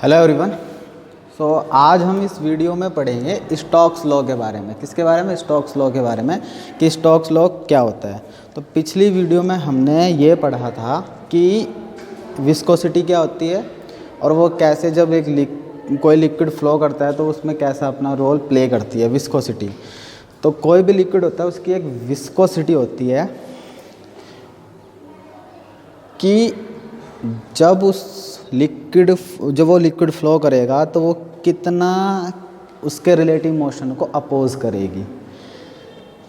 Hello everyone. सो आज हम इस वीडियो में पढ़ेंगे स्टोक्स लॉ के बारे में। किसके बारे में? स्टोक्स लॉ के बारे में कि स्टोक्स लॉ क्या होता है। तो पिछली वीडियो में हमने ये पढ़ा था कि विस्कोसिटी क्या होती है और वो कैसे जब कोई लिक्विड फ्लो करता है तो उसमें कैसा अपना रोल प्ले करती है विस्कोसिटी। तो कोई भी लिक्विड होता है उसकी एक विस्कोसिटी होती है कि जब वो लिक्विड फ्लो करेगा तो वो कितना उसके रिलेटिव मोशन को अपोज करेगी।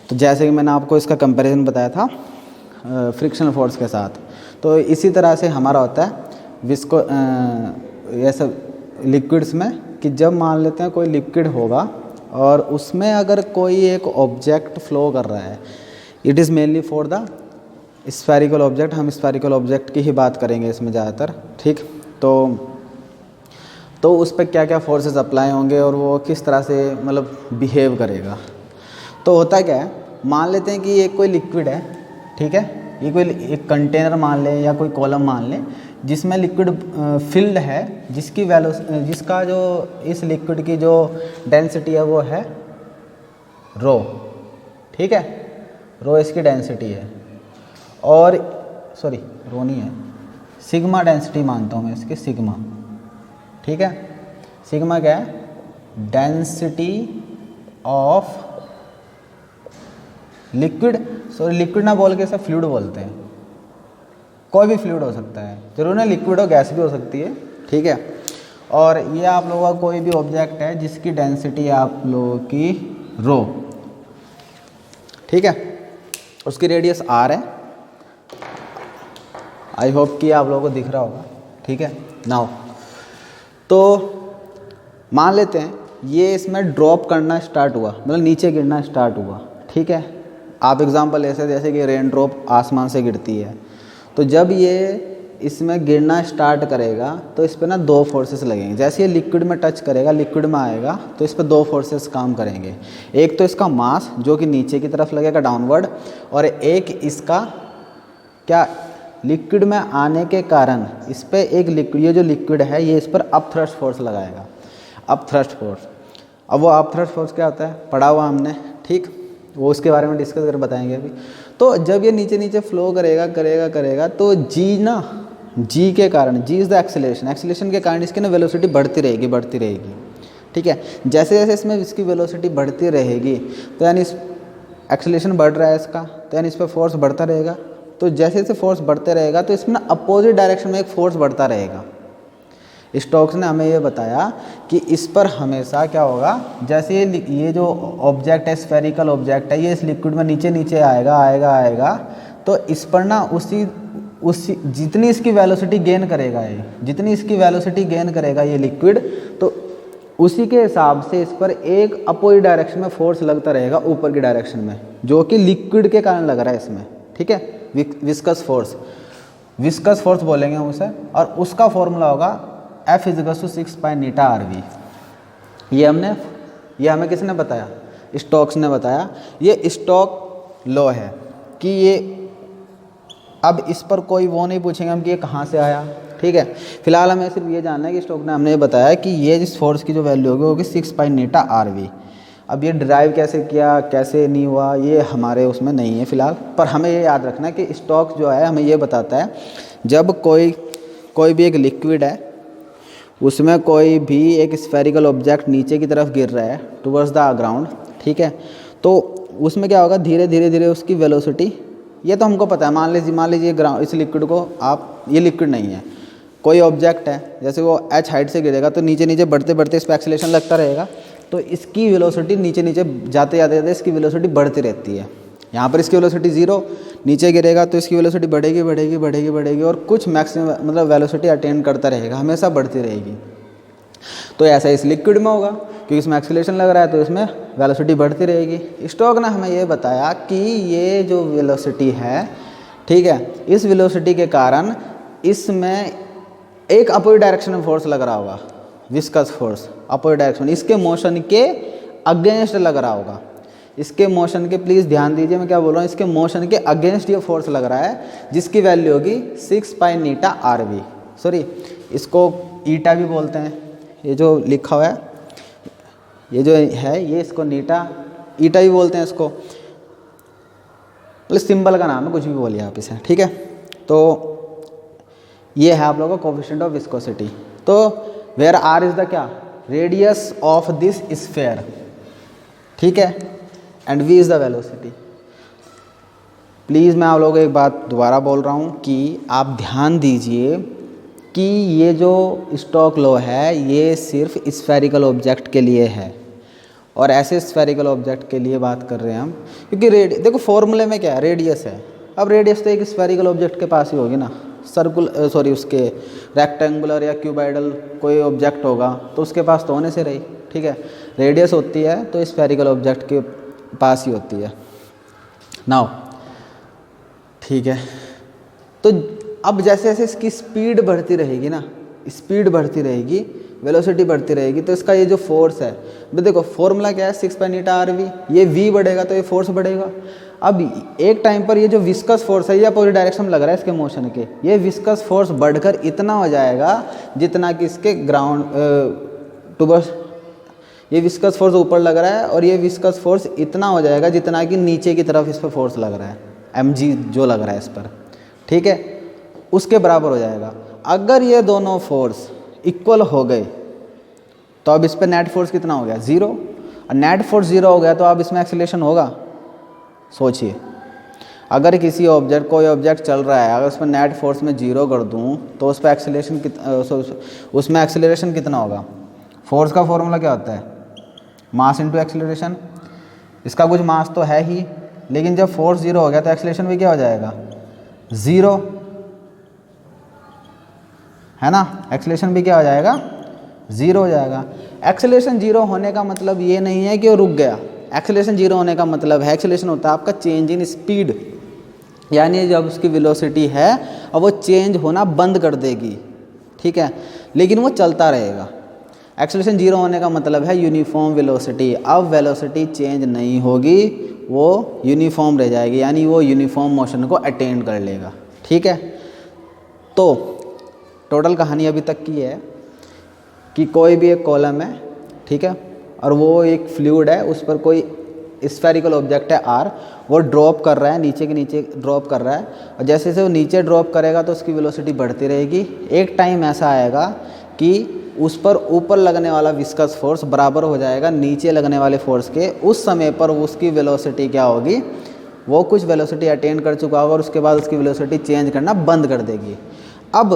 तो जैसे कि मैंने आपको इसका कंपैरिजन बताया था फ्रिक्शनल फोर्स के साथ, तो इसी तरह से हमारा होता है ये सब लिक्विड्स में कि जब मान लेते हैं कोई लिक्विड होगा और उसमें अगर कोई एक ऑब्जेक्ट फ्लो कर रहा है, it is mainly for the spherical object. हम स्फेरिकल ऑब्जेक्ट की ही बात करेंगे इसमें ज़्यादातर, ठीक। तो उस पर क्या क्या फोर्सेस अप्लाई होंगे और वो किस तरह से मतलब बिहेव करेगा। तो होता क्या है, मान लेते हैं कि ये कोई लिक्विड है, ठीक है, ये कोई एक कंटेनर मान लें या कोई कॉलम मान लें जिसमें लिक्विड फिल्ड है, जिसका जो इस लिक्विड की जो डेंसिटी है वो है रो, ठीक है, रो इसकी डेंसिटी है। और सॉरी रो नहीं है, सिग्मा डेंसिटी मानता हूँ मैं इसकी, सिग्मा, ठीक है। सिग्मा क्या है? Density of liquid, sorry liquid ना बोल के इसे फ्लूइड बोलते हैं। कोई भी फ्लूइड हो सकता है, जरूर नहीं लिक्विड हो, गैस भी हो सकती है, ठीक है। और ये आप लोगों का कोई भी ऑब्जेक्ट है जिसकी डेंसिटी आप लोगों की रो, ठीक है, उसकी रेडियस आर है। आई होप कि आप लोगों को दिख रहा होगा, ठीक है। नाउ तो मान लेते हैं ये इसमें ड्रॉप करना स्टार्ट हुआ, मतलब नीचे गिरना स्टार्ट हुआ, ठीक है। आप एग्जांपल ऐसे जैसे कि रेन ड्रॉप आसमान से गिरती है, तो जब ये इसमें गिरना स्टार्ट करेगा तो इस पर ना दो फोर्सेस लगेंगे। जैसे ये लिक्विड में टच करेगा, लिक्विड में आएगा, तो इस पर दो फोर्सेस काम करेंगे। एक तो इसका मास जो कि नीचे की तरफ लगेगा डाउनवर्ड, और एक इसका क्या, लिक्विड में आने के कारण इस पर एक लिक्विड, ये जो लिक्विड है ये इस पर अप थ्रस्ट फोर्स लगाएगा, अप थ्रस्ट फोर्स। अब वो अप थ्रस्ट फोर्स क्या होता है पढ़ा हुआ हमने, ठीक, वो उसके बारे में डिस्कस कर बताएंगे अभी। तो जब ये नीचे नीचे फ्लो करेगा तो जी के कारण, जी इज़ द एक्सेलरेशन के कारण इसकी ना वेलोसिटी बढ़ती रहेगी, ठीक है। जैसे जैसे इसमें इसकी वेलोसिटी बढ़ती रहेगी तो यानी इस एक्सेलरेशन बढ़ रहा है इसका, तो यानी इस पर फोर्स बढ़ता रहेगा। तो जैसे जैसे फोर्स बढ़ते रहेगा तो इसमें ना अपोजिट डायरेक्शन में एक फोर्स बढ़ता रहेगा। स्टोक्स ने हमें ये बताया कि इस पर हमेशा क्या होगा, जैसे ये जो ऑब्जेक्ट है, स्फेरिकल ऑब्जेक्ट है, ये इस लिक्विड में नीचे नीचे आएगा, तो इस पर ना उसी जितनी इसकी वेलोसिटी गेन करेगा ये लिक्विड, तो उसी के हिसाब से इस पर एक अपोजिट डायरेक्शन में फोर्स लगता रहेगा, ऊपर की डायरेक्शन में, जो कि लिक्विड के कारण लग रहा है इसमें, ठीक है। विस्कस फोर्स बोलेंगे हम उसे, और उसका फॉर्मूला होगा F = 6π/RV। ये हमें किसने बताया? स्टोक्स ने बताया। ये स्टोक लॉ है कि ये, अब इस पर कोई वो नहीं पूछेंगे हम कि ये कहाँ से आया, ठीक है। फिलहाल हमें सिर्फ ये जानना है कि स्टोक ने हमने बताया कि ये जिस फोर्स की जो वैल्यू होगी वो होगी 6π/RV। अब ये डिराइव कैसे किया, कैसे नहीं हुआ, ये हमारे उसमें नहीं है फिलहाल, पर हमें ये याद रखना है कि स्टोक्स जो है हमें ये बताता है जब कोई भी एक लिक्विड है उसमें कोई भी एक स्फेरिकल ऑब्जेक्ट नीचे की तरफ गिर रहा है टुवर्ड्स द ग्राउंड, ठीक है, तो उसमें क्या होगा, धीरे धीरे उसकी वेलोसिटी, ये तो हमको पता है। मान लीजिए ग्राउंड, इस लिक्विड को आप, ये लिक्विड नहीं है, कोई ऑब्जेक्ट है, जैसे वो h हाइट से गिरेगा तो नीचे बढ़ते इस पर एक्सेलरेशन लगता रहेगा, तो इसकी वेलोसिटी नीचे जाते इसकी वेलोसिटी बढ़ती रहती है। यहाँ पर इसकी वेलोसिटी 0, नीचे गिरेगा तो इसकी वेलोसिटी बढ़ेगी और कुछ मैक्सिमम मतलब वेलोसिटी अटेन करता रहेगा, हमेशा बढ़ती रहेगी। तो ऐसा इस लिक्विड में होगा क्योंकि इसमें एक्सेलरेशन लग रहा है तो इसमें वेलोसिटी बढ़ती रहेगी। स्टोक ने हमें ये बताया कि ये जो वेलोसिटी है, ठीक है, इस वेलोसिटी के कारण इसमें एक अपोजिट डायरेक्शन में फोर्स लग रहा होगा, विस्कस फोर्स, अपोजिट डायरेक्शन, इसके मोशन के अगेंस्ट लग रहा होगा। इसके मोशन के, प्लीज़ ध्यान दीजिए मैं क्या बोल रहा हूँ, इसके मोशन के अगेंस्ट ये फोर्स लग रहा है जिसकी वैल्यू होगी 6π/RV। सॉरी, इसको ईटा भी बोलते हैं, ये जो लिखा हुआ है, ये जो है ये इसको नीटा ईटा भी बोलते हैं इसको, मतलब सिंबल का नाम है, कुछ भी बोलिए आप इसे, ठीक है। तो ये है आप लोगों का कोफिशिएंट ऑफ विस्कोसिटी। तो वेयर आर इज द क्या, रेडियस ऑफ दिस स्फेयर, ठीक है, and v is the velocity. Please मैं आप लोगों को एक बात दोबारा बोल रहा हूँ कि आप ध्यान दीजिए कि ये जो स्टोक्स लॉ है ये सिर्फ स्फेरिकल ऑब्जेक्ट के लिए है, और ऐसे स्फेरिकल ऑब्जेक्ट के लिए बात कर रहे हैं हम, क्योंकि देखो फॉर्मूले में क्या है, रेडियस है। अब रेडियस तो एक स्फेरिकल ऑब्जेक्ट के पास ही होगी ना, उसके रेक्टेंगुलर या क्यूबाइडल कोई ऑब्जेक्ट होगा तो उसके पास तो होने से रही, ठीक है। रेडियस होती है तो स्फेरिकल ऑब्जेक्ट के पास ही होती है। नाउ ठीक है, तो अब जैसे जैसे इसकी स्पीड बढ़ती रहेगी ना, स्पीड बढ़ती रहेगी, वेलोसिटी बढ़ती रहेगी, तो इसका ये जो फोर्स है, देखो फॉर्मूला क्या है, 6π/r_v, ये v बढ़ेगा तो ये फोर्स बढ़ेगा। अब एक टाइम पर ये जो विस्कस फोर्स है ये अपोजिट डायरेक्शन में लग रहा है इसके मोशन के, ये विस्कस फोर्स बढ़कर इतना हो जाएगा जितना कि इसके ग्राउंड टूवर्ड्स, ये विस्कस फोर्स ऊपर लग रहा है और ये विस्कस फोर्स इतना हो जाएगा जितना कि नीचे की तरफ इस पर फोर्स लग रहा है, mg जो लग रहा है इस पर, ठीक है, उसके बराबर हो जाएगा। अगर ये दोनों फोर्स इक्वल हो गए तो अब इस पर नेट फोर्स कितना हो गया, 0, और नेट फोर्स 0 हो गया तो अब इसमें एक्सीलरेशन होगा। सोचिए, अगर किसी ऑब्जेक्ट, कोई ऑब्जेक्ट चल रहा है, अगर उसमें नेट फोर्स में 0 कर दूं तो उस पर एक्सीलरेशन उसमें एक्सीलरेशन कितना होगा। फोर्स का फॉर्मूला क्या होता है, मास इनटू एक्सीलरेशन। इसका कुछ मास तो है ही, लेकिन जब फोर्स 0 हो गया तो एक्सीलरेशन भी क्या हो जाएगा, 0, है ना, एक्सीलरेशन भी क्या हो जाएगा, 0 हो जाएगा। एक्सीलरेशन 0 होने का मतलब ये नहीं है कि वो रुक गया, एक्सीलरेशन 0 होने का मतलब है, एक्सीलरेशन होता है आपका चेंज इन स्पीड, यानी जब उसकी वेलोसिटी है और वो चेंज होना बंद कर देगी, ठीक है, लेकिन वो चलता रहेगा। एक्सीलरेशन 0 होने का मतलब है यूनिफॉर्म वेलोसिटी, अब वेलोसिटी चेंज नहीं होगी, वो यूनिफॉर्म रह जाएगी, यानी वो यूनिफॉर्म मोशन को अटेन कर लेगा, ठीक है। तो टोटल कहानी अभी तक की है कि कोई भी एक कॉलम है, ठीक है, और वो एक फ्लूइड है, उस पर कोई स्फेरिकल ऑब्जेक्ट है r, वो ड्रॉप कर रहा है, नीचे के नीचे ड्रॉप कर रहा है, और जैसे जैसे वो नीचे ड्रॉप करेगा तो उसकी वेलोसिटी बढ़ती रहेगी। एक टाइम ऐसा आएगा कि उस पर ऊपर लगने वाला विस्कस फोर्स बराबर हो जाएगा नीचे लगने वाले फोर्स के। उस समय पर उसकी वेलोसिटी क्या होगी, वो कुछ वेलोसिटी अटेन कर चुका होगा और उसके बाद उसकी वेलोसिटी चेंज करना बंद कर देगी। अब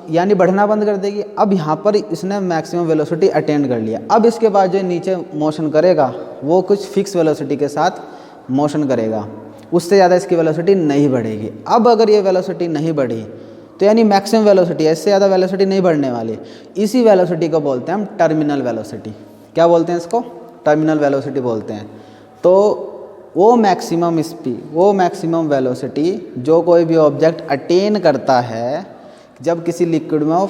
यानी बढ़ना बंद कर देगी। अब यहाँ पर इसने मैक्सिमम वेलोसिटी अटेन कर लिया। अब इसके बाद जो नीचे मोशन करेगा वो कुछ फिक्स वेलोसिटी के साथ मोशन करेगा, उससे ज़्यादा इसकी वेलोसिटी नहीं बढ़ेगी। अब अगर ये वेलोसिटी नहीं बढ़ी तो यानी मैक्सिमम वेलोसिटी है, इससे ज़्यादा वेलोसिटी नहीं बढ़ने वाली। इसी वेलोसिटी को बोलते हैं हम टर्मिनल वेलोसिटी। क्या बोलते हैं इसको, टर्मिनल वेलोसिटी बोलते हैं। तो वो मैक्सिमम स्पीड, वो मैक्सिमम वेलोसिटी जो कोई भी ऑब्जेक्ट अटेन करता है जब किसी लिक्विड में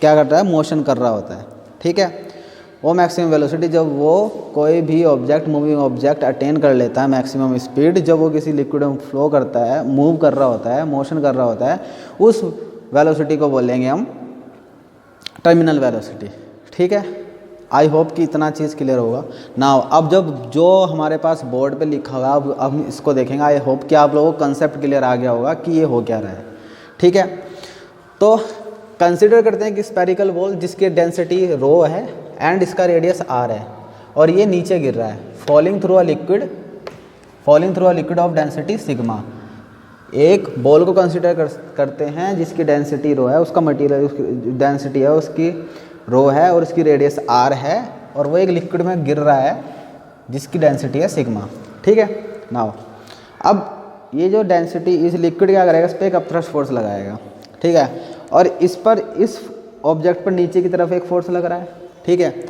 क्या करता है, मोशन कर रहा होता है, ठीक है, वो मैक्सिमम वेलोसिटी जब वो कोई भी ऑब्जेक्ट, मूविंग ऑब्जेक्ट अटेन कर लेता है, मैक्सिमम स्पीड जब वो किसी लिक्विड में फ्लो करता है, मूव कर रहा होता है, मोशन कर रहा होता है, उस वेलोसिटी को बोलेंगे हम टर्मिनल वेलोसिटी, ठीक है। आई होप कि इतना चीज़ क्लियर होगा ना। अब जब जो हमारे पास बोर्ड पे लिखा होगा अब हम इसको देखेंगे। आई होप कि आप लोगों को कंसेप्ट क्लियर आ गया होगा कि ये हो क्या रहा है, ठीक है। तो कंसिडर करते हैं कि स्फेरिकल बॉल जिसकी डेंसिटी रो है एंड इसका रेडियस r है और ये नीचे गिर रहा है, falling through a liquid of density sigma. एक बॉल को कंसिडर करते हैं जिसकी डेंसिटी रो है, उसका मटेरियल उसकी डेंसिटी है, उसकी रो है और इसकी रेडियस r है, और वो एक लिक्विड में गिर रहा है जिसकी डेंसिटी है सिग्मा, ठीक है। नाउ अब ये जो डेंसिटी, इस लिक्विड क्या करेगा, इस पर एक अपथ्रस्ट फोर्स लगाएगा, ठीक है, और इस पर, इस ऑब्जेक्ट पर नीचे की तरफ एक फोर्स लग रहा है, ठीक है।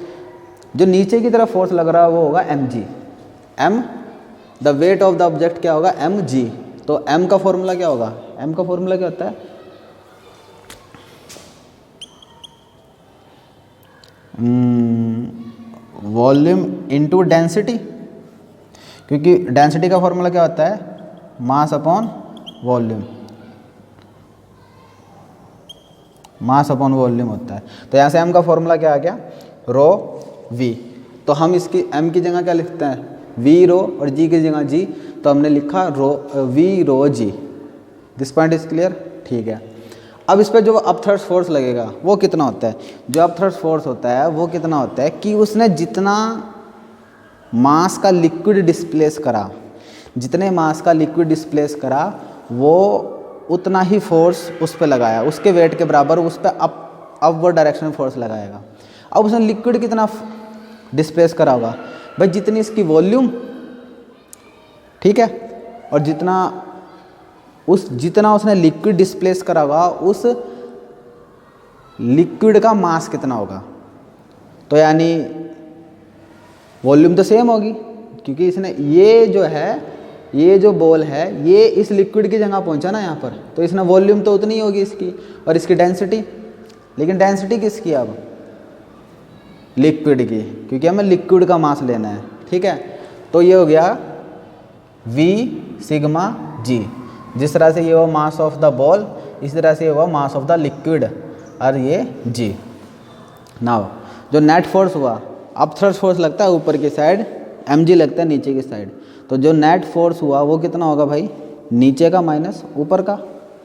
जो नीचे की तरफ फोर्स लग रहा है वो होगा mg, m the weight of the object क्या होगा, mg। तो m का फॉर्मूला क्या होगा, m का फॉर्मूला क्या होता है, वॉल्यूम इनटू डेंसिटी, क्योंकि डेंसिटी का फॉर्मूला क्या होता है, mass upon volume. Mass upon volume होता है। तो यहाँ से m का फॉर्मूला क्या आ गया, रो v। तो हम इसकी m की जगह क्या लिखते हैं, v रो, और g की जगह g, तो हमने लिखा v rho g। This point is clear, ठीक है। अब इस पर जो अपथ्रस्ट फोर्स लगेगा वो कितना होता है, जो अपथ्रस्ट फोर्स होता है वो कितना होता है कि उसने जितना मास का लिक्विड डिस्प्लेस करा, जितने मास का लिक्विड डिस्प्लेस करा वो उतना ही फोर्स उस पर लगाया, उसके वेट के बराबर उस पर अपवर्ड डायरेक्शन में फोर्स लगाएगा। अब उसने लिक्विड कितना डिस्प्लेस करा होगा भाई, जितनी इसकी वॉल्यूम, ठीक है, और जितना उसने लिक्विड डिस्प्लेस करा होगा उस लिक्विड का मास कितना होगा। तो यानी वॉल्यूम तो सेम होगी, क्योंकि इसने ये जो बॉल है ये इस लिक्विड की जगह पहुंचा ना यहाँ पर, तो इसने वॉल्यूम तो उतनी ही होगी इसकी, और इसकी डेंसिटी, लेकिन डेंसिटी किसकी अब, लिक्विड की, क्योंकि हमें लिक्विड का मास लेना है, ठीक है। तो ये हो गया v सिग्मा g। जिस तरह से ये हुआ मास ऑफ द बॉल, इस तरह से ये हुआ मास ऑफ द लिक्विड, और ये g। नाउ जो नेट फोर्स हुआ, अपथ्रस्ट फोर्स लगता है ऊपर की साइड, mg लगता है नीचे की साइड। तो जो नेट फोर्स हुआ वो कितना होगा भाई, नीचे का माइनस ऊपर का।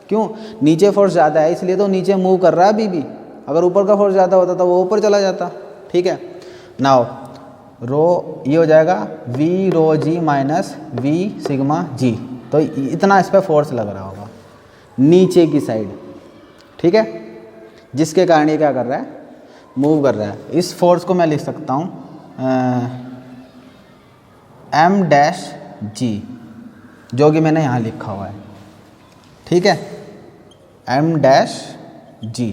क्यों, नीचे फोर्स ज़्यादा है इसलिए तो नीचे मूव कर रहा है अभी भी, अगर ऊपर का फोर्स ज़्यादा होता तो वो ऊपर चला जाता, ठीक है। नाउ रो ये हो जाएगा v rho g minus v sigma g। तो इतना इस पर फोर्स लग रहा होगा नीचे की साइड, ठीक है, जिसके कारण ये क्या कर रहा है, मूव कर रहा है। इस फोर्स को मैं लिख सकता हूँ m डैश g, जो कि मैंने यहाँ लिखा हुआ है, ठीक है, m डैश g।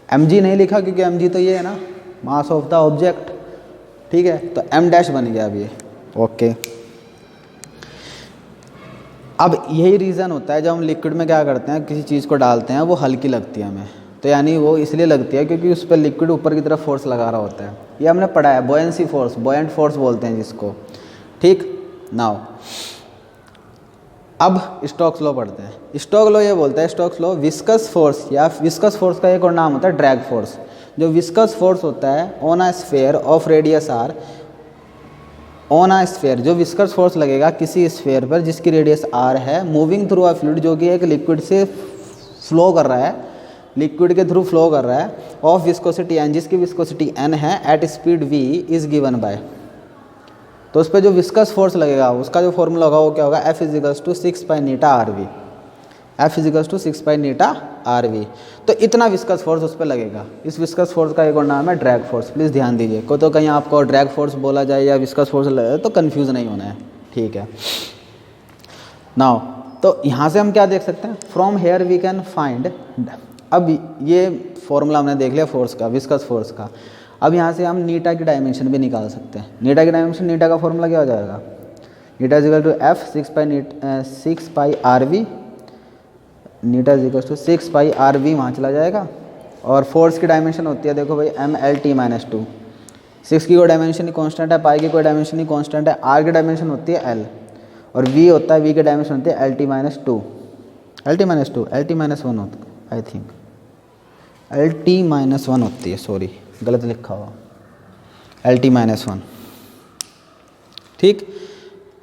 mg नहीं लिखा क्योंकि mg तो ये है ना, मास ऑफ द ऑब्जेक्ट, ठीक है, तो m डैश बन गया अब ये, ओके। अब यही रीज़न होता है जब हम लिक्विड में क्या करते हैं, किसी चीज़ को डालते हैं वो हल्की लगती है हमें, तो यानी वो इसलिए लगती है क्योंकि उस पर लिक्विड ऊपर की तरफ फोर्स लगा रहा होता है। ये हमने पढ़ा है, बॉयंसी फोर्स, बॉयंट फोर्स बोलते हैं जिसको, ठीक। नाउ अब स्टोक्स लॉ पढ़ते हैं। स्टोक्स लॉ ये बोलता है, स्टोक्स लॉ विस्कस फोर्स, या विस्कस फोर्स का एक और नाम होता है ड्रैग फोर्स। जो विस्कस फोर्स होता है on a sphere of radius r, on a sphere, जो विस्कस फोर्स लगेगा किसी स्फीयर पर जिसकी रेडियस आर है, मूविंग थ्रू अ फ्लूइड, जो कि एक लिक्विड से फ्लो कर रहा है, लिक्विड के थ्रू फ्लो कर रहा है, ऑफ विस्कोसिटी एन, जिसकी विस्कोसिटी एन है, at speed v is given by. तो उस पर जो विस्कस फोर्स लगेगा उसका जो फॉर्मूला होगा वो क्या होगा, F इजिकल्स टू 6 पाई नीटा RV, F equals to 6 pi नीटा RV। तो इतना विस्कस फोर्स उस पर लगेगा। इस विस्कस फोर्स का एक और नाम है ड्रैग फोर्स, प्लीज़ ध्यान दीजिए, को तो कहीं आपको ड्रैग फोर्स बोला जाए या विस्कस फोर्स लगे तो कन्फ्यूज़ नहीं होना है, ठीक है। नाउ तो यहाँ से हम क्या देख सकते हैं, from here we can find, अब ये फॉर्मूला हमने देख लिया फोर्स का, विस्कस फोर्स का। अब यहाँ से हम नीटा की डायमेंशन भी निकाल सकते हैं। नीटा की डायमेंशन, नीटा का फॉर्मूला क्या हो जाएगा, eta is equal to F 6 pi RV, eta is equal to 6 pi RV वहाँ चला जाएगा। और फोर्स की डायमेंशन होती है, देखो भाई MLT-2, 6 की कोई डायमेंशन ही कॉन्स्टेंट है, पाई की कोई डायमेंशन ही कॉन्स्टेंट है, R की डायमेंशन होती है L, और V होता है, V की डायमेंशन होती है LT-2, LT-1 होता है आई थिंक, LT-1 होती है, सॉरी गलत लिखा हुआ, LT-1, ठीक।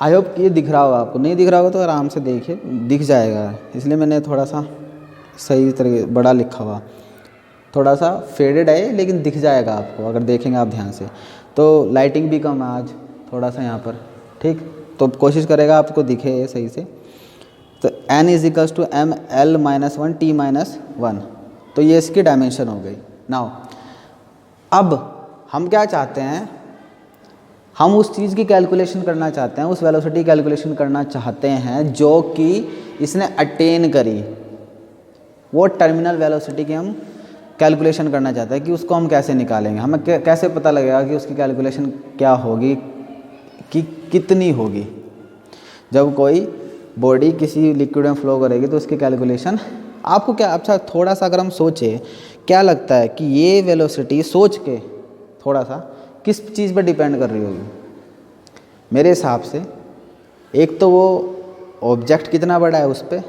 आई होप ये दिख रहा होगा आपको, नहीं दिख रहा होगा तो आराम से देखिए, दिख जाएगा, इसलिए मैंने थोड़ा सा सही तरह बड़ा लिखा हुआ, थोड़ा सा फेडेड है लेकिन दिख जाएगा आपको अगर देखेंगे आप ध्यान से। तो लाइटिंग भी कम है आज थोड़ा सा यहाँ पर, ठीक, तो कोशिश करेगा आपको दिखे सही से। तो n equals to ML-1 T-1, तो ये इसकी डायमेंशन हो गई। नाउ अब हम क्या चाहते हैं, हम उस चीज़ की कैलकुलेशन करना चाहते हैं, उस वेलोसिटी कैलकुलेशन करना चाहते हैं जो कि इसने अटेन करी, वो टर्मिनल वेलोसिटी की हम कैलकुलेशन करना चाहते हैं कि उसको हम कैसे निकालेंगे, हमें कैसे पता लगेगा कि उसकी कैलकुलेशन क्या होगी, कि कितनी होगी। जब कोई बॉडी किसी लिक्विड में फ्लो करेगी तो उसकी कैलकुलेशन आपको क्या, अच्छा थोड़ा सा अगर हम सोचें, क्या लगता है कि ये वेलोसिटी, सोच के थोड़ा सा, किस चीज़ पर डिपेंड कर रही होगी। मेरे हिसाब से एक तो वो ऑब्जेक्ट कितना बड़ा है उस पर,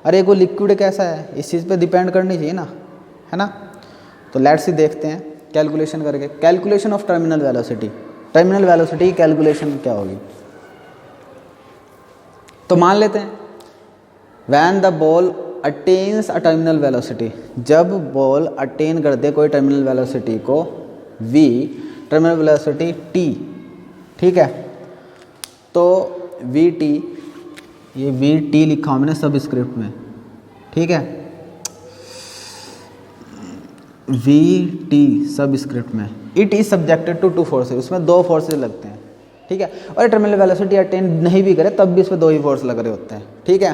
और एक वो लिक्विड कैसा है, इस चीज़ पे डिपेंड करनी चाहिए ना। है ना। तो लेट्स सी देखते हैं कैलकुलेशन करके। Calculation of terminal velocity, terminal velocity की कैलकुलेशन क्या होगी। तो मान लेते हैं when the ball attains a terminal velocity, जब बॉल अटेन कर दे कोई टर्मिनल वेलोसिटी को v, टर्मिनल वेलोसिटी t, ठीक है। तो vt, ये vt लिखा हूँ मैंने सब स्क्रिप्ट में, ठीक है, vt सब स्क्रिप्ट में। It is subjected to 2 forces, उसमें 2 फोर्सेज लगते हैं, ठीक है। और टर्मिनल वेलोसिटी अटेन नहीं भी करे तब भी इसमें 2 ही फोर्स लग रहे होते हैं, ठीक है।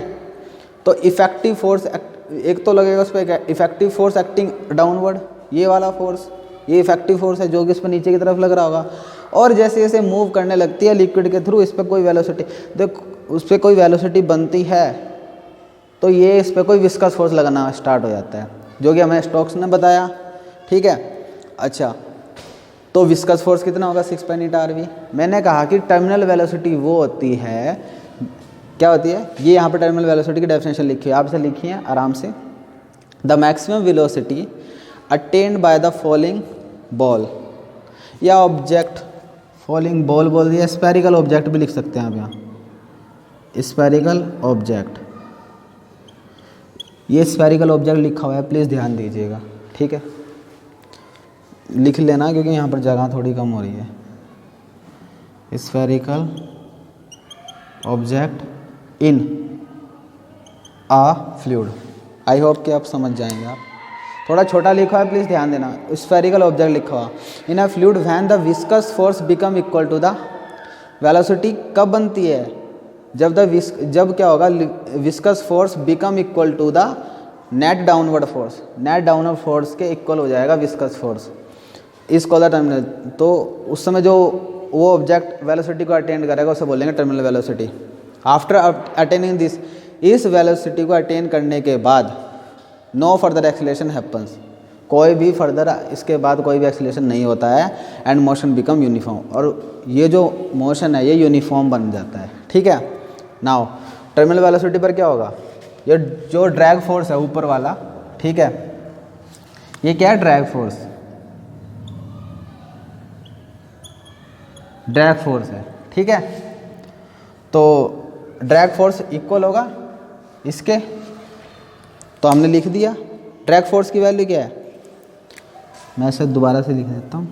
तो इफेक्टिव फोर्स एक तो लगेगा उस पर, इफेक्टिव फोर्स एक्टिंग डाउनवर्ड, ये वाला फोर्स, ये इफेक्टिव फोर्स है जो कि इस पर नीचे की तरफ लग रहा होगा। और जैसे जैसे मूव करने लगती है लिक्विड के थ्रू, इस पर कोई वेलोसिटी, देख उस पर कोई वेलोसिटी बनती है तो ये इस पर कोई विस्कस फोर्स लगना स्टार्ट हो जाता है, जो कि हमें स्टोक्स ने बताया, ठीक है। अच्छा, तो विस्कस फोर्स कितना होगा 6 पाई ईटा RV। मैंने कहा कि टर्मिनल वेलोसिटी वो होती है, क्या होती है, ये यहाँ पर टर्मिनल वेलोसिटी की डेफिनेशन लिखी है, आप इसे लिखिए आराम से। The maximum velocity attend by the falling ball या ऑब्जेक्ट, फॉलिंग बॉल बोल दिया, स्फेरिकल ऑब्जेक्ट भी लिख सकते हैं आप यहाँ, स्फेरिकल ऑब्जेक्ट, ये स्फेरिकल ऑब्जेक्ट लिखा हुआ है, प्लीज़ ध्यान दीजिएगा, ठीक है, लिख लेना क्योंकि यहाँ पर जगह थोड़ी कम हो रही है। Spherical object in a fluid, I hope कि आप समझ जाएंगे। आप थोड़ा छोटा लिखा है, प्लीज़ ध्यान देना। स्फेरिकल ऑब्जेक्ट लिखा हुआ in a fluid when the viscous force become equal to the velocity, कब बनती है, जब क्या होगा, viscous force become equal to the net downward force, net downward force के इक्वल हो जाएगा विस्कस फोर्स, इसको द टर्मिनल। तो उस समय जो वो ऑब्जेक्ट वेलोसिटी को अटेन करेगा उसे बोलेंगे terminal velocity. After attaining this, इस वेलोसिटी को अटेन करने के बाद नो फर्दर एक्सीलरेशन हैपन्स, कोई भी फर्दर इसके बाद कोई भी एक्सीलरेशन नहीं होता है, एंड मोशन बिकम यूनिफॉर्म, और ये जो मोशन है ये यूनिफॉर्म बन जाता है, ठीक है। नाउ टर्मिनल वेलोसिटी पर क्या होगा, ये जो ड्रैग फोर्स है ऊपर वाला, ठीक है, ये क्या है, ड्रैग फोर्स, ड्रैग फोर्स है, ठीक है। तो ड्रैग फोर्स इक्वल होगा इसके, तो हमने लिख दिया ड्रैग फोर्स की वैल्यू क्या है, मैं इसे दोबारा से लिख देता हूँ,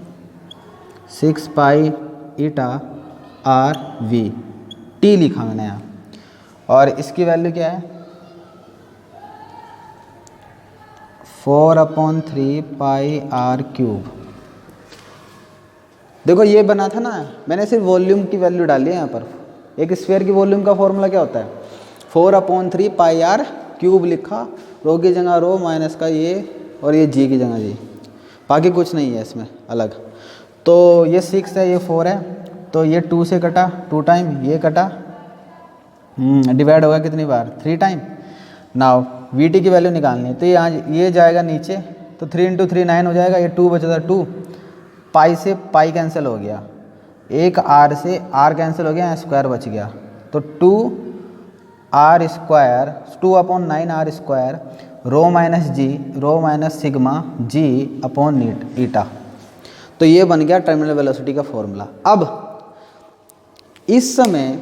6 पाई ईटा RV, T लिखा मैंने यहाँ, और इसकी वैल्यू क्या है 4/3 पाई r³। देखो ये बना था ना, मैंने सिर्फ वॉल्यूम की वैल्यू डाली है यहाँ पर। एक स्फीयर की वॉल्यूम का फॉर्मूला क्या होता है, 4/3 पाई r³ लिखा, रो की जगह रो, माइनस का ये, और ये g की जगह g, बाकी कुछ नहीं है इसमें अलग। तो ये 6 है, ये 4 है, तो ये 2 से कटा, 2 टाइम, ये कटा, डिवाइड होगा कितनी बार, 3 टाइम। नाउ Vt की वैल्यू निकालनी है, तो यहाँ ये जाएगा नीचे, तो 3 × 3 9 हो जाएगा, ये 2 बचा था 2, पाई से पाई कैंसिल हो गया, एक r से r कैंसिल हो गया, यहाँ स्क्वायर बच गया, तो 2r², 2/9r², rho minus g, rho minus sigma g/ईटा। तो ये बन गया टर्मिनल वेलोसिटी का फॉर्मूला। अब इस समय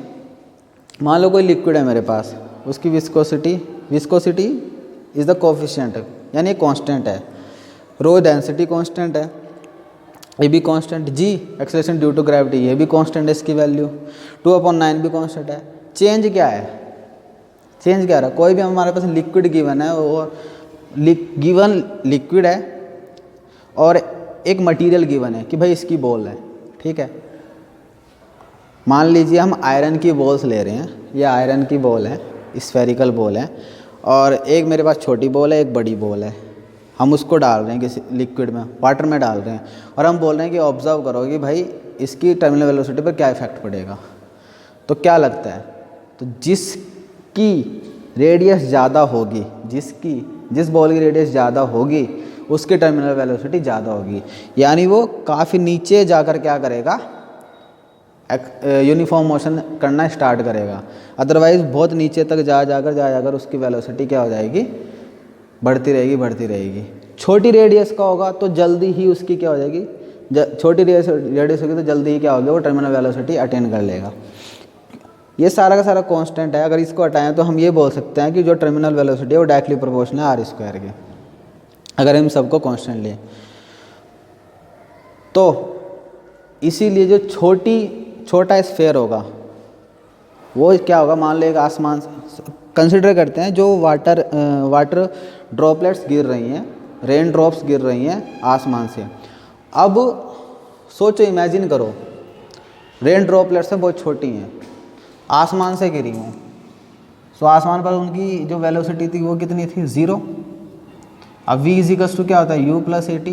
मान लो कोई लिक्विड है मेरे पास, उसकी विस्कोसिटी इज द कोफिशिएंट, यानी कांस्टेंट है, रो डेंसिटी कांस्टेंट है, ये भी constant, g acceleration due to gravity, ये भी कांस्टेंट है, इसकी वैल्यू 2/9 भी कांस्टेंट है। चेंज क्या है, चेंज क्या रहा, कोई भी हमारे पास लिक्विड गिवन है, और गिवन लिक्विड है और एक मटेरियल गिवन है कि भाई इसकी बॉल है, ठीक है। मान लीजिए हम आयरन की बॉल्स ले रहे हैं, ये आयरन की बॉल है, स्फेरिकल बॉल है, और एक मेरे पास छोटी बॉल है, एक बड़ी बॉल है, हम उसको डाल रहे हैं किसी लिक्विड में, वाटर में डाल रहे हैं, और हम बोल रहे हैं कि ऑब्जर्व करो कि भाई इसकी टर्मिनल वेलोसिटी पर क्या इफेक्ट पड़ेगा। तो क्या लगता है, तो जिसकी रेडियस ज़्यादा होगी, जिस बॉल की रेडियस ज़्यादा होगी उसकी टर्मिनल वेलोसिटी ज़्यादा होगी, यानी वो काफ़ी नीचे जाकर क्या करेगा, यूनिफॉर्म मोशन करना स्टार्ट करेगा। अदरवाइज़ बहुत नीचे तक जाकर उसकी वेलोसिटी क्या हो जाएगी, बढ़ती रहेगी। छोटी रेडियस का होगा तो जल्दी ही उसकी क्या हो जाएगी, छोटी रेडियस होगी तो जल्दी ही क्या होगी, वो टर्मिनल वेलोसिटी अटेन कर लेगा। ये सारा का सारा कांस्टेंट है। अगर इसको हटाएं तो हम ये बोल सकते हैं कि जो टर्मिनल वेलोसिटी है वो डायरेक्टली प्रोपोर्शनल है आर स्क्वायर के, अगर हम सबको कांस्टेंट लें तो। इसीलिए जो छोटा स्फेयर होगा वो क्या होगा, मान लो एक आसमान कंसिडर करते हैं, जो वाटर ड्रॉपलेट्स गिर रही हैं, रेन ड्रॉप्स गिर रही हैं आसमान से। अब सोचो, इमेजिन करो, रेन ड्रॉपलेट्स हैं बहुत छोटी हैं, आसमान से गिरी हूँ, सो आसमान पर उनकी जो वेलोसिटी थी वो कितनी थी, 0। अब v इजिकल्स टू क्या होता है, u प्लस at,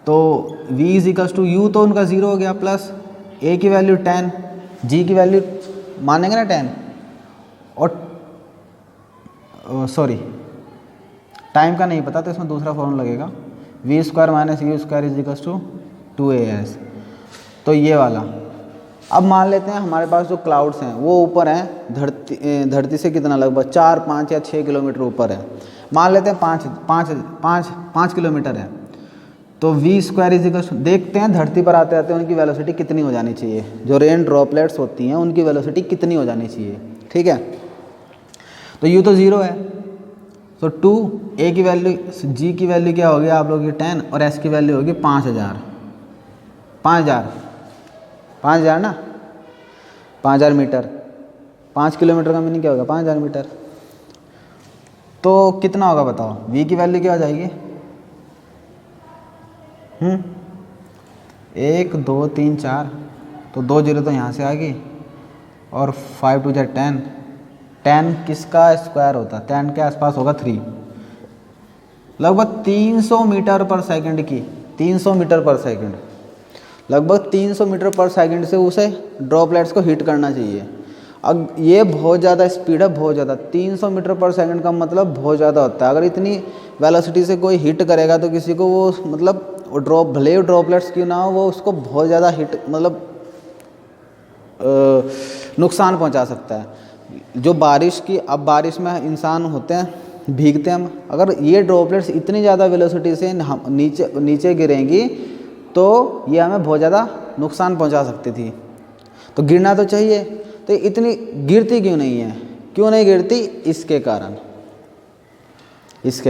तो v इजिकल्स टू u तो उनका 0 हो गया, प्लस a की वैल्यू 10, g की वैल्यू मानेंगे ना 10, और सॉरी टाइम का नहीं पता तो इसमें दूसरा फॉर्मूला लगेगा, v square minus u square equals to 2as, तो ये वाला। अब मान लेते हैं हमारे पास जो क्लाउड्स हैं वो ऊपर हैं धरती से कितना, लगभग 4, 5 या 6 किलोमीटर ऊपर है। मान लेते हैं 5 किलोमीटर है, तो v स्क्वायर इजिकल्स, देखते हैं धरती पर आते आते उनकी वेलोसिटी कितनी हो जानी चाहिए, जो रेन ड्रॉपलेट्स होती हैं उनकी वेलोसिटी कितनी हो जानी चाहिए, ठीक है। तो u तो 0 है, तो 2, a की वैल्यू, g की वैल्यू क्या होगी आप लोगों की 10, और s की वैल्यू होगी 5000 ना, 5000 मीटर। 5 किलोमीटर का मीनिंग क्या होगा, 5000 मीटर। तो कितना होगा बताओ, v की वैल्यू क्या हो जाएगी, 1 2 3 4, तो 2 0 तो यहाँ से आ गई, और 5 2 10, 10 किसका स्क्वायर होता है, 10 के आसपास होगा 3, लगभग 300 मीटर पर सेकंड की, 300 मीटर पर सेकंड, लगभग 300 मीटर पर सेकंड से उसे ड्रॉपलेट्स को हिट करना चाहिए। अब ये बहुत ज़्यादा स्पीड है, बहुत ज़्यादा, 300 मीटर पर सेकंड का मतलब बहुत ज़्यादा होता है। अगर इतनी वेलोसिटी से कोई हिट करेगा तो किसी को वो मतलब भले ड्रॉपलेट्स क्यों ना हो, वो उसको बहुत ज़्यादा हिट मतलब नुकसान पहुंचा सकता है। जो बारिश की, अब बारिश में इंसान होते हैं, भीगते हैं हम, अगर ये ड्रॉपलेट्स इतनी ज़्यादा वेलोसिटी से नीचे गिरेंगी तो ये हमें बहुत ज़्यादा नुकसान पहुंचा सकती थी। तो गिरना तो चाहिए, तो इतनी गिरती क्यों नहीं है, क्यों नहीं गिरती, इसके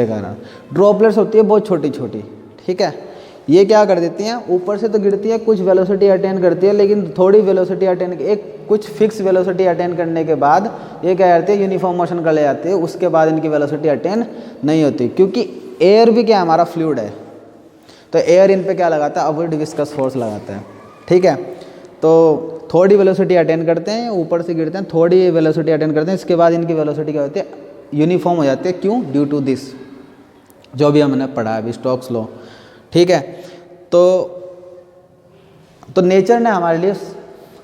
कारण ड्रॉपलेट्स होती है बहुत छोटी छोटी, ठीक है। ये क्या कर देती हैं, ऊपर से तो गिरती है, कुछ वेलोसिटी अटेन करती है, लेकिन थोड़ी वेलोसिटी अटेन, एक कुछ फिक्स वेलोसिटी अटेन करने के बाद ये क्या करती है, यूनिफॉर्म मोशन कर ले जाती है, उसके बाद इनकी वेलोसिटी अटेन नहीं होती, क्योंकि एयर भी क्या हमारा फ्लूइड है, तो एयर इन पे क्या लगाता है, अपवर्ड विस्कस फोर्स लगाता है, ठीक है। तो थोड़ी वेलोसिटी अटेन करते हैं, ऊपर से गिरते हैं, थोड़ी वेलोसिटी अटेन करते हैं, इसके बाद इनकी वेलोसिटी क्या होती है, यूनिफॉर्म हो जाती है। क्यों, ड्यू टू दिस, जो भी हमने पढ़ा है अभी, स्टोक्स लॉ, ठीक है। तो नेचर ने हमारे लिए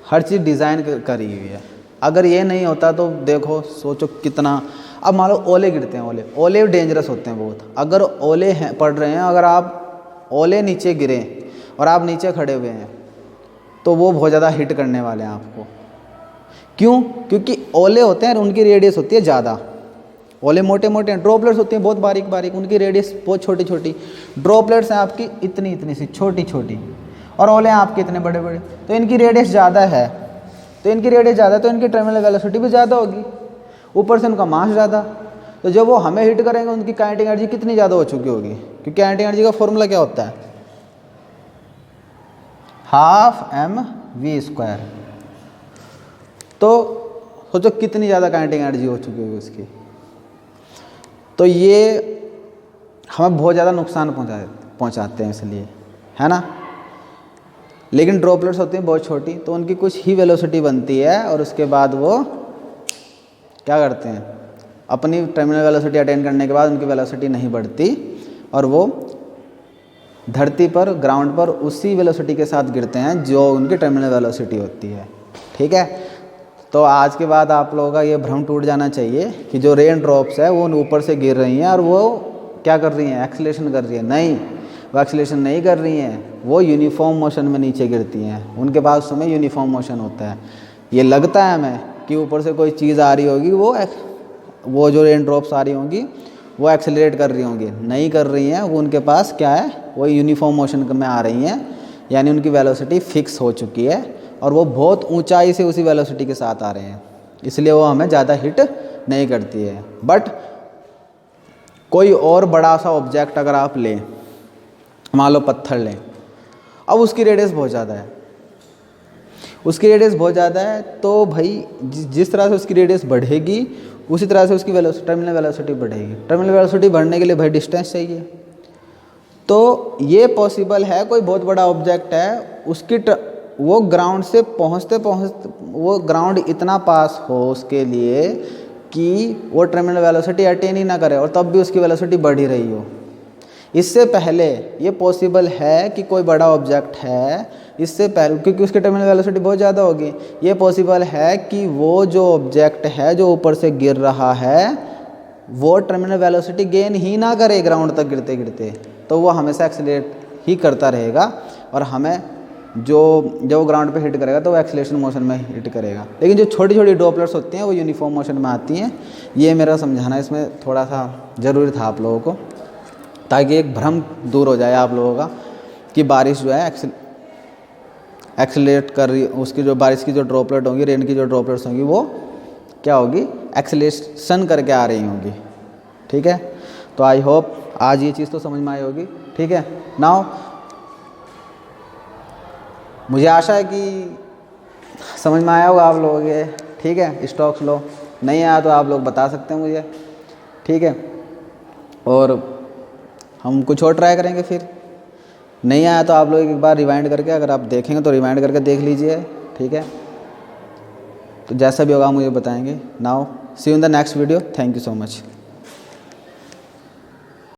हर चीज़ डिज़ाइन करी हुई है। अगर ये नहीं होता तो देखो, सोचो कितना, अब मान लो ओले गिरते हैं, ओले डेंजरस होते हैं बहुत। अगर ओले हैं पड़ रहे हैं, अगर आप ओले नीचे गिरे और आप नीचे खड़े हुए हैं तो वो बहुत ज़्यादा हिट करने वाले हैं आपको। क्यों, क्योंकि ओले होते हैं, उनकी रेडियस होती है ज़्यादा, ओले मोटे मोटे हैं, ड्रॉपलेट्स होती हैं बहुत बारीक बारीक, उनकी रेडियस बहुत छोटी छोटी, ड्रॉपलेट्स हैं आपकी इतनी इतनी सी छोटी छोटी, और ओले हैं आपके इतने बड़े बड़े, तो इनकी रेडियस ज़्यादा है, तो इनकी टर्मिनल वेलोसिटी भी ज़्यादा होगी, ऊपर से उनका मास ज़्यादा, तो जब वो हमें हिट करेंगे उनकी काइनेटिक एनर्जी कितनी ज़्यादा हो चुकी होगी, क्योंकि काइनेटिक एनर्जी का फॉर्मूला क्या होता है, हाफ mv²। तो सोचो कितनी ज़्यादा काइनेटिक एनर्जी हो चुकी होगी उसकी। तो ये हमें बहुत ज़्यादा नुकसान पहुंचाते हैं इसलिए, है ना। लेकिन ड्रॉपलेट्स होती हैं बहुत छोटी, तो उनकी कुछ ही वेलोसिटी बनती है, और उसके बाद वो क्या करते हैं, अपनी टर्मिनल वेलोसिटी अटेन करने के बाद उनकी वेलोसिटी नहीं बढ़ती, और वो धरती पर, ग्राउंड पर उसी वेलोसिटी के साथ गिरते हैं जो उनकी टर्मिनल वेलोसिटी होती है, ठीक है। तो आज के बाद आप लोगों का ये भ्रम टूट जाना चाहिए कि जो रेन ड्रॉप्स है वो ऊपर से गिर रही हैं और वो क्या कर रही हैं, एक्सीलरेशन कर रही है। नहीं, वो एक्सीलरेशन नहीं कर रही हैं, वो यूनिफॉर्म मोशन में नीचे गिरती हैं, उनके पास उसमें यूनिफॉर्म मोशन होता है। ये लगता है हमें कि ऊपर से कोई चीज़ आ रही होगी, वो जो रेन ड्रॉप्स आ रही होंगी वो एक्सेलरेट कर रही होंगी, नहीं कर रही हैं, वो उनके पास क्या है, वो यूनिफॉर्म मोशन में आ रही हैं, यानी उनकी वेलोसिटी फिक्स हो चुकी है और वो बहुत ऊंचाई से उसी वेलोसिटी के साथ आ रहे हैं, इसलिए वो हमें ज़्यादा हिट नहीं करती है। बट कोई और बड़ा सा ऑब्जेक्ट अगर आप लें, मान लो पत्थर लें, अब उसकी रेडियस बहुत ज़्यादा है, उसकी रेडियस बहुत ज़्यादा है, तो भाई जिस तरह से उसकी रेडियस बढ़ेगी उसी तरह से उसकी टर्मिनल वेलोसिटी बढ़ेगी। टर्मिनल वेलोसिटी बढ़ने के लिए भाई डिस्टेंस चाहिए। तो ये पॉसिबल है, कोई बहुत बड़ा ऑब्जेक्ट है, उसकी वो ग्राउंड से पहुँचते पहुँचते वो ग्राउंड इतना पास हो उसके लिए कि वो टर्मिनल वेलोसिटी अटेन ही ना करे और तब भी उसकी वेलोसिटी बढ़ ही रही हो। इससे पहले ये पॉसिबल है कि कोई बड़ा ऑब्जेक्ट है, इससे पहले क्योंकि उसकी टर्मिनल वेलोसिटी बहुत ज़्यादा होगी, ये पॉसिबल है कि वो जो ऑब्जेक्ट है जो ऊपर से गिर रहा है वो टर्मिनल वेलोसिटी गेन ही ना करे ग्राउंड तक गिरते गिरते, तो वो हमेशा एक्सीलरेट ही करता रहेगा और हमें जब वो ग्राउंड पे हिट करेगा तो वो एक्सीलरेशन मोशन में हिट करेगा। लेकिन जो छोटी छोटी ड्रॉपलेट्स होती हैं वो यूनिफॉर्म मोशन में आती हैं। ये मेरा समझाना इसमें थोड़ा सा ज़रूरी था आप लोगों को, ताकि एक भ्रम दूर हो जाए आप लोगों का कि बारिश जो है एक्सीलरेट कर रही, उसकी जो बारिश की जो ड्रॉपलेट होंगी, रेन की जो ड्रॉपलेट्स होंगी वो क्या होगी, एक्सीलरेशन करके आ रही होंगी। ठीक है, तो आई होप आज ये चीज़ तो समझ में आई होगी। ठीक है, नाउ मुझे आशा है कि समझ में आया होगा आप लोगों के। ठीक है, स्टोक्स लॉ नहीं आया तो आप लोग बता सकते हैं मुझे। ठीक है, और हम कुछ और ट्राई करेंगे, फिर नहीं आया तो आप लोग एक बार रिवाइंड करके, अगर आप देखेंगे तो रिवाइंड करके देख लीजिए। ठीक है, तो जैसा भी होगा मुझे बताएंगे। Now see you in the next video, thank you so much.